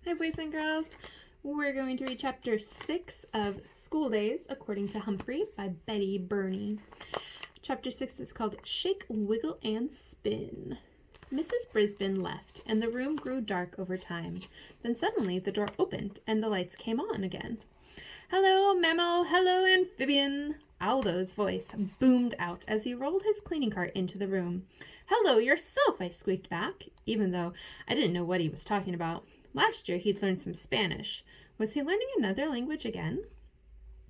Hi, boys and girls. We're going to read chapter 6 of School Days, according to Humphrey, by Betty Birney. Chapter 6 is called Shake, Wiggle, and Spin. Mrs. Brisbane left, and the room grew dark over time. Then suddenly the door opened, and the lights came on again. "Hello, mammal! Hello, amphibian!" Aldo's voice boomed out as he rolled his cleaning cart into the room. "Hello yourself," I squeaked back, even though I didn't know what he was talking about. Last year he'd learned some Spanish. Was he learning another language again?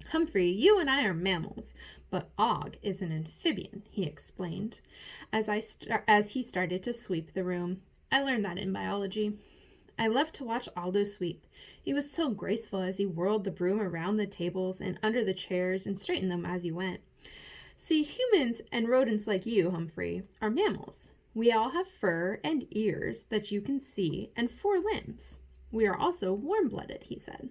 "Humphrey, you and I are mammals, but Og is an amphibian," he explained, as he started to sweep the room. "I learned that in biology." I loved to watch Aldo sweep. He was so graceful as he whirled the broom around the tables and under the chairs and straightened them as he went. "See, humans and rodents like you, Humphrey, are mammals. We all have fur and ears that you can see and 4 limbs. We are also warm-blooded," he said.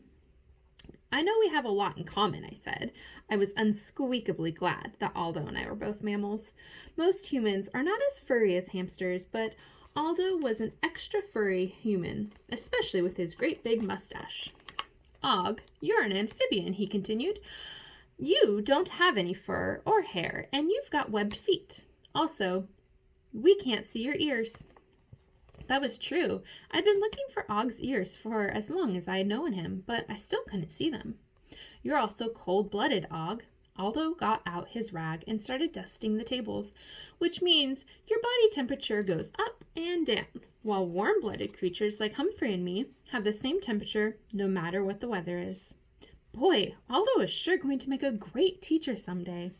"I know we have a lot in common," I said. I was unsqueakably glad that Aldo and I were both mammals. Most humans are not as furry as hamsters, but Aldo was an extra furry human, especially with his great big mustache. "Og, you're an amphibian," he continued. "You don't have any fur or hair, and you've got webbed feet. Also, we can't see your ears." That was true. I'd been looking for Og's ears for as long as I had known him, but I still couldn't see them. "You're also cold-blooded, Og." Aldo got out his rag and started dusting the tables, "which means your body temperature goes up and down, while warm-blooded creatures like Humphrey and me have the same temperature no matter what the weather is." Boy, Aldo is sure going to make a great teacher someday.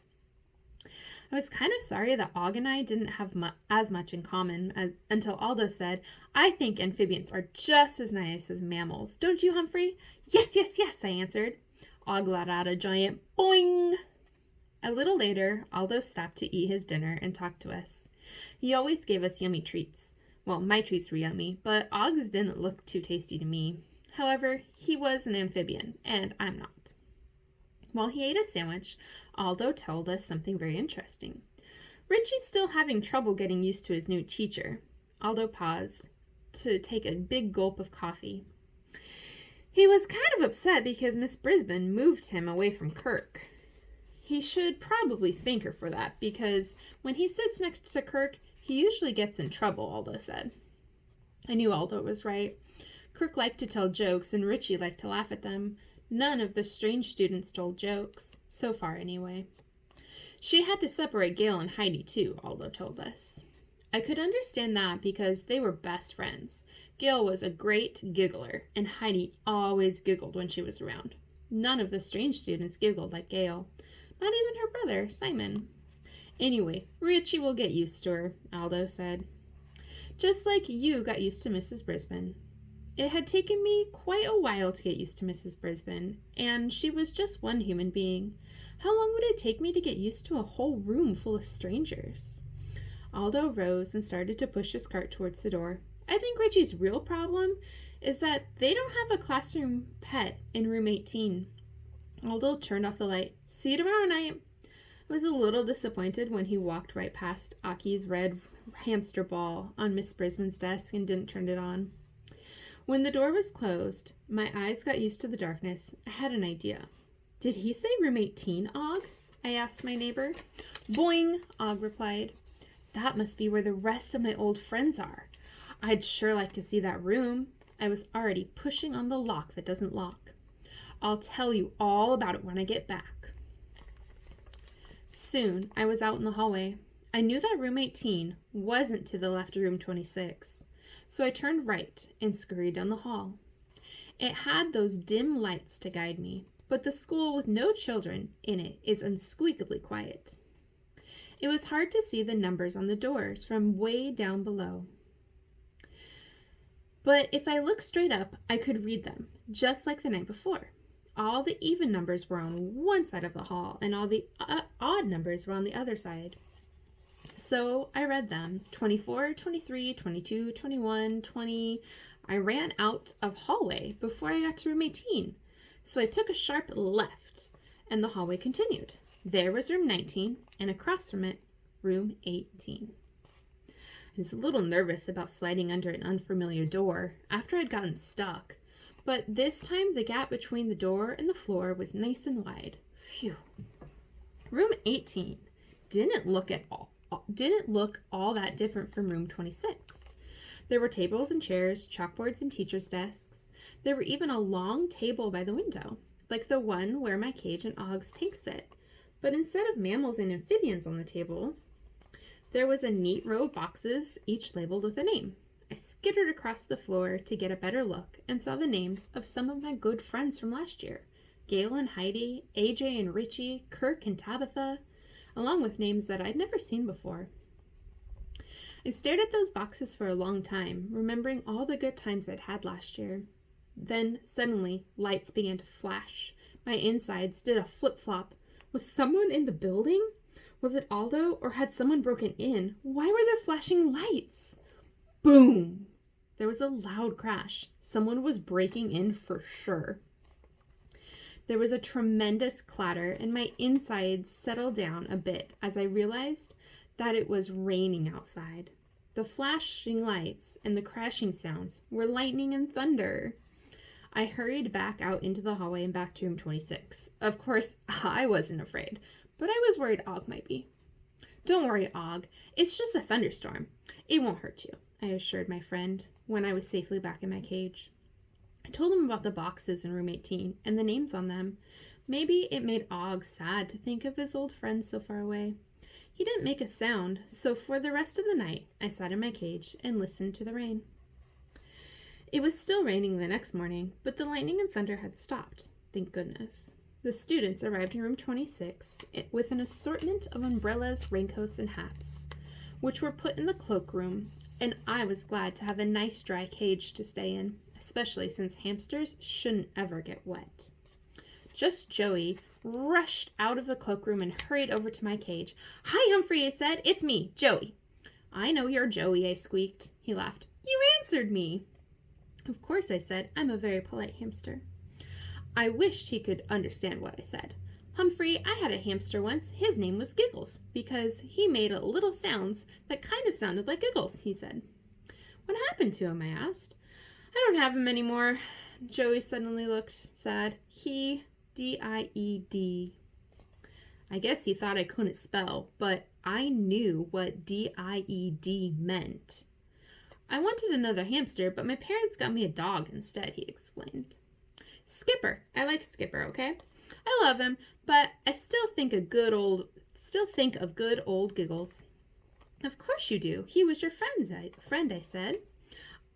I was kind of sorry that Og and I didn't have as much in common until Aldo said, "I think amphibians are just as nice as mammals. Don't you, Humphrey?" "Yes, yes, yes," I answered. Og let out a giant boing. A little later, Aldo stopped to eat his dinner and talk to us. He always gave us yummy treats. Well, my treats were yummy, but Og's didn't look too tasty to me. However, he was an amphibian, and I'm not. While he ate a sandwich, Aldo told us something very interesting. "Richie's still having trouble getting used to his new teacher." Aldo paused to take a big gulp of coffee. "He was kind of upset because Miss Brisbane moved him away from Kirk. He should probably thank her for that, because when he sits next to Kirk, he usually gets in trouble," Aldo said. I knew Aldo was right. Kirk liked to tell jokes, and Richie liked to laugh at them. None of the strange students told jokes, so far anyway. "She had to separate Gail and Heidi too," Aldo told us. I could understand that because they were best friends. Gail was a great giggler, and Heidi always giggled when she was around. None of the strange students giggled like Gail. Not even her brother, Simon. "Anyway, Richie will get used to her," Aldo said. "Just like you got used to Mrs. Brisbane." It had taken me quite a while to get used to Mrs. Brisbane, and she was just one human being. How long would it take me to get used to a whole room full of strangers? Aldo rose and started to push his cart towards the door. I think Richie's real problem is that they don't have a classroom pet in room 18. Aldo turned off the light. "See you tomorrow night." I was a little disappointed when he walked right past Aki's red hamster ball on Miss Brisbane's desk and didn't turn it on. When the door was closed, my eyes got used to the darkness. I had an idea. "Did he say room 18, Og?" I asked my neighbor. "Boing," Og replied. "That must be where the rest of my old friends are. I'd sure like to see that room." I was already pushing on the lock that doesn't lock. "I'll tell you all about it when I get back." Soon, I was out in the hallway. I knew that room 18 wasn't to the left of room 26. So I turned right and scurried down the hall. It had those dim lights to guide me, but the school with no children in it is unsqueakably quiet. It was hard to see the numbers on the doors from way down below. But if I looked straight up, I could read them, just like the night before. All the even numbers were on one side of the hall, and all the odd numbers were on the other side. So I read them, 24, 23, 22, 21, 20. I ran out of hallway before I got to room 18. So I took a sharp left, and the hallway continued. There was room 19, and across from it, room 18. I was a little nervous about sliding under an unfamiliar door. After I'd gotten stuck, but this time the gap between the door and the floor was nice and wide. Phew. Room 18 didn't look all that different from room 26. There were tables and chairs, chalkboards and teachers' desks. There were even a long table by the window, like the one where my cage and Og's tank sit. But instead of mammals and amphibians on the tables, there was a neat row of boxes, each labeled with a name. I skittered across the floor to get a better look and saw the names of some of my good friends from last year. Gail and Heidi, AJ and Richie, Kirk and Tabitha, along with names that I'd never seen before. I stared at those boxes for a long time, remembering all the good times I'd had last year. Then, suddenly, lights began to flash. My insides did a flip-flop. Was someone in the building? Was it Aldo, or had someone broken in? Why were there flashing lights? Boom! There was a loud crash. Someone was breaking in for sure. There was a tremendous clatter, and my insides settled down a bit as I realized that it was raining outside. The flashing lights and the crashing sounds were lightning and thunder. I hurried back out into the hallway and back to room 26. Of course, I wasn't afraid, but I was worried Og might be. Don't worry, Og. It's just a thunderstorm. It won't hurt you, I assured my friend when I was safely back in my cage. I told him about the boxes in room 18 and the names on them. Maybe it made Og sad to think of his old friends so far away. He didn't make a sound, so for the rest of the night, I sat in my cage and listened to the rain. It was still raining the next morning, but the lightning and thunder had stopped, thank goodness. The students arrived in room 26 with an assortment of umbrellas, raincoats, and hats, which were put in the cloakroom, and I was glad to have a nice dry cage to stay in, especially since hamsters shouldn't ever get wet. Just Joey rushed out of the cloakroom and hurried over to my cage. "Hi, Humphrey," I said. "It's me, Joey." "I know you're Joey," I squeaked. He laughed. "You answered me." "Of course," I said. "I'm a very polite hamster." I wished he could understand what I said. "Humphrey, I had a hamster once. His name was Giggles, because he made little sounds that kind of sounded like giggles," he said. "What happened to him?" I asked. "I don't have him anymore." Joey suddenly looked sad. He, D-I-E-D. I guess he thought I couldn't spell, but I knew what D-I-E-D meant. "I wanted another hamster, but my parents got me a dog instead," he explained. "Skipper. I like Skipper, okay? I love him, but I still think of good old Giggles." "Of course you do. He was your friend, I said."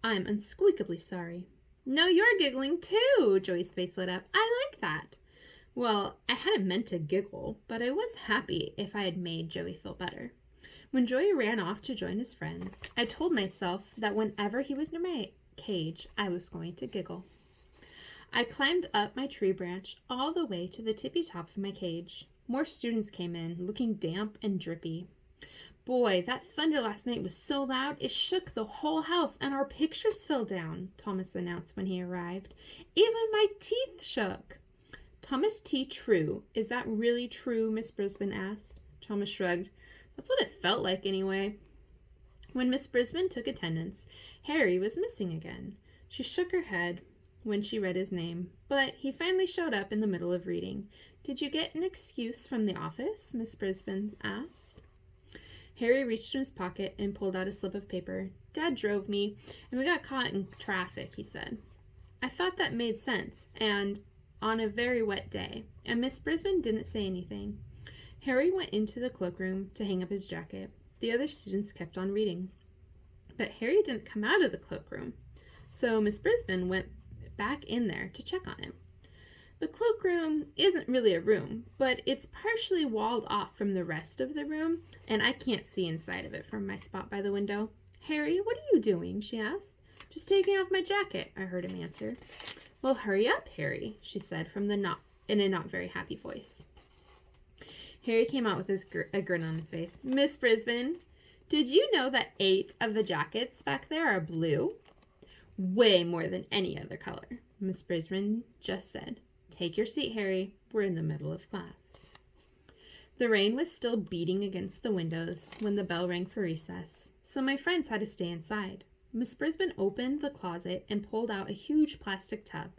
"I'm unsqueakably sorry." "No, you're giggling too." Joey's face lit up. "I like that." Well, I hadn't meant to giggle, but I was happy if I had made Joey feel better. When Joey ran off to join his friends, I told myself that whenever he was near my cage, I was going to giggle. I climbed up my tree branch all the way to the tippy top of my cage. More students came in, looking damp and drippy. "Boy, that thunder last night was so loud it shook the whole house and our pictures fell down," Thomas announced when he arrived. "Even my teeth shook." "Thomas T. True. Is that really true?" Miss Brisbane asked. Thomas shrugged. "That's what it felt like anyway." When Miss Brisbane took attendance, Harry was missing again. She shook her head when she read his name, but he finally showed up in the middle of reading. "Did you get an excuse from the office?" Miss Brisbane asked. Harry reached in his pocket and pulled out a slip of paper. "Dad drove me, and we got caught in traffic," he said. I thought that made sense, and on a very wet day, and Miss Brisbane didn't say anything. Harry went into the cloakroom to hang up his jacket. The other students kept on reading. But Harry didn't come out of the cloakroom, so Miss Brisbane went back in there to check on him. The cloakroom isn't really a room, but it's partially walled off from the rest of the room, and I can't see inside of it from my spot by the window. "Harry, what are you doing?" she asked. "Just taking off my jacket," I heard him answer. "Well, hurry up, Harry," she said in a not very happy voice. Harry came out with a grin on his face. "Miss Brisbane, did you know that 8 of the jackets back there are blue?" "Way more than any other color," Miss Brisbane just said. "Take your seat, Harry. We're in the middle of class." The rain was still beating against the windows when the bell rang for recess, so my friends had to stay inside. Miss Brisbane opened the closet and pulled out a huge plastic tub.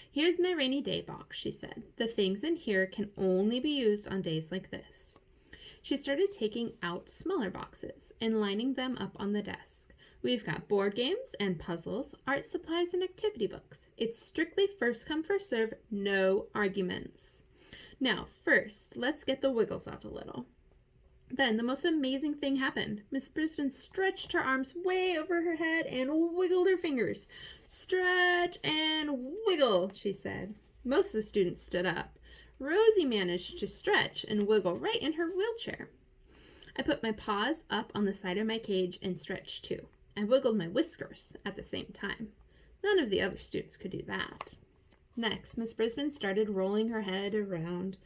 "Here's my rainy day box," she said. "The things in here can only be used on days like this." She started taking out smaller boxes and lining them up on the desk. "We've got board games and puzzles, art supplies, and activity books. It's strictly first come, first serve, no arguments. Now, first, let's get the wiggles out a little." Then the most amazing thing happened. Miss Brisbane stretched her arms way over her head and wiggled her fingers. "Stretch and wiggle," she said. Most of the students stood up. Rosie managed to stretch and wiggle right in her wheelchair. I put my paws up on the side of my cage and stretched too. I wiggled my whiskers at the same time. None of the other students could do that. Next, Miss Brisbane started rolling her head around.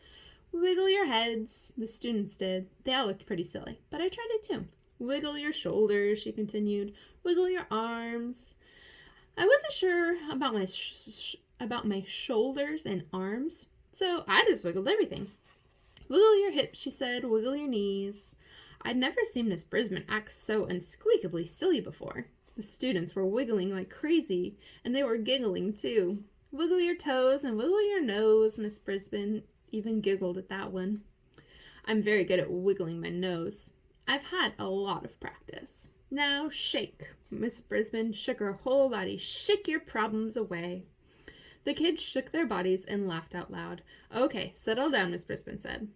"Wiggle your heads," the students did. They all looked pretty silly, but I tried it too. "Wiggle your shoulders," she continued. "Wiggle your arms." I wasn't sure about my shoulders and arms, so I just wiggled everything. "Wiggle your hips," she said. "Wiggle your knees." I'd never seen Miss Brisbane act so unsqueakably silly before. The students were wiggling like crazy, and they were giggling too. "Wiggle your toes and wiggle your nose," Miss Brisbane even giggled at that one. I'm very good at wiggling my nose. I've had a lot of practice. "Now shake." Miss Brisbane shook her whole body. "Shake your problems away." The kids shook their bodies and laughed out loud. "Okay, settle down," Miss Brisbane said.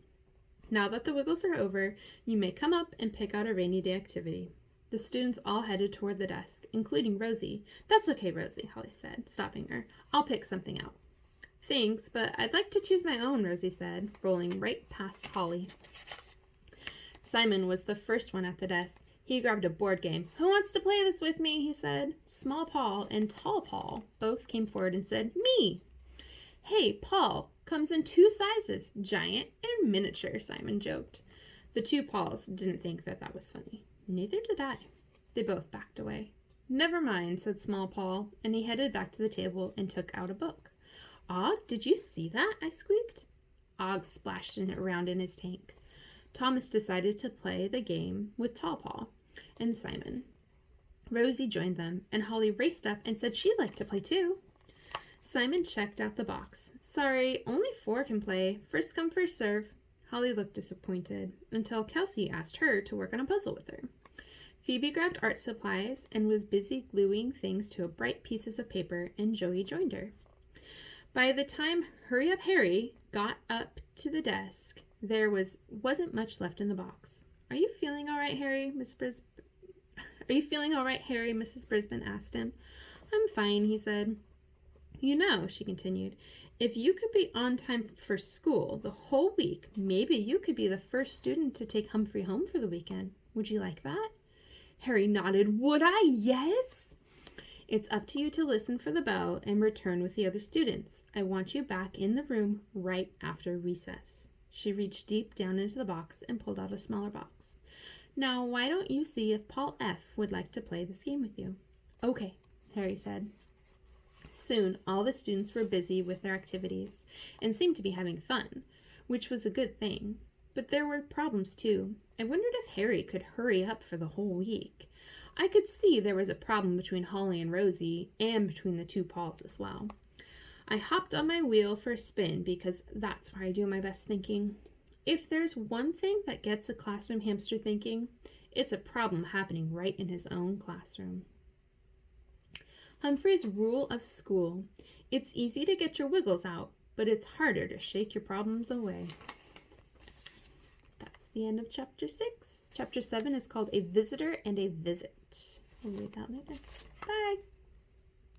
"Now that the wiggles are over, you may come up and pick out a rainy day activity." The students all headed toward the desk, including Rosie. "That's okay, Rosie," Holly said, stopping her. "I'll pick something out." "Thanks, but I'd like to choose my own," Rosie said, rolling right past Holly. Simon was the first one at the desk. He grabbed a board game. "Who wants to play this with me?" he said. Small Paul and Tall Paul both came forward and said, "Me." "Hey, Paul comes in 2 sizes, giant and miniature," Simon joked. The 2 Pauls didn't think that was funny. Neither did I. They both backed away. "Never mind," said Small Paul, and he headed back to the table and took out a book. "Og, did you see that?" I squeaked. Og splashed it around in his tank. Thomas decided to play the game with Tall Paul and Simon. Rosie joined them, and Holly raced up and said she'd like to play too. Simon checked out the box. "Sorry, only 4 can play. First come, first serve." Holly looked disappointed until Kelsey asked her to work on a puzzle with her. Phoebe grabbed art supplies and was busy gluing things to bright pieces of paper, and Joey joined her. By the time Hurry Up Harry got up to the desk, there wasn't much left in the box. Are you feeling all right, Harry?" Mrs. Brisbane asked him. "I'm fine," he said. "You know," she continued, "if you could be on time for school the whole week, maybe you could be the first student to take Humphrey home for the weekend. Would you like that?" Harry nodded. "Would I? Yes." "It's up to you to listen for the bell and return with the other students. I want you back in the room right after recess." She reached deep down into the box and pulled out a smaller box. "Now, why don't you see if Paul F. would like to play this game with you?" "Okay," Harry said. Soon, all the students were busy with their activities and seemed to be having fun, which was a good thing. But there were problems too. I wondered if Harry could hurry up for the whole week. I could see there was a problem between Holly and Rosie, and between the 2 Pauls as well. I hopped on my wheel for a spin because that's where I do my best thinking. If there's one thing that gets a classroom hamster thinking, it's a problem happening right in his own classroom. Humphrey's rule of school. It's easy to get your wiggles out, but it's harder to shake your problems away. That's the end of chapter 6. Chapter 7 is called A Visitor and a Visit. We'll read that later. Bye.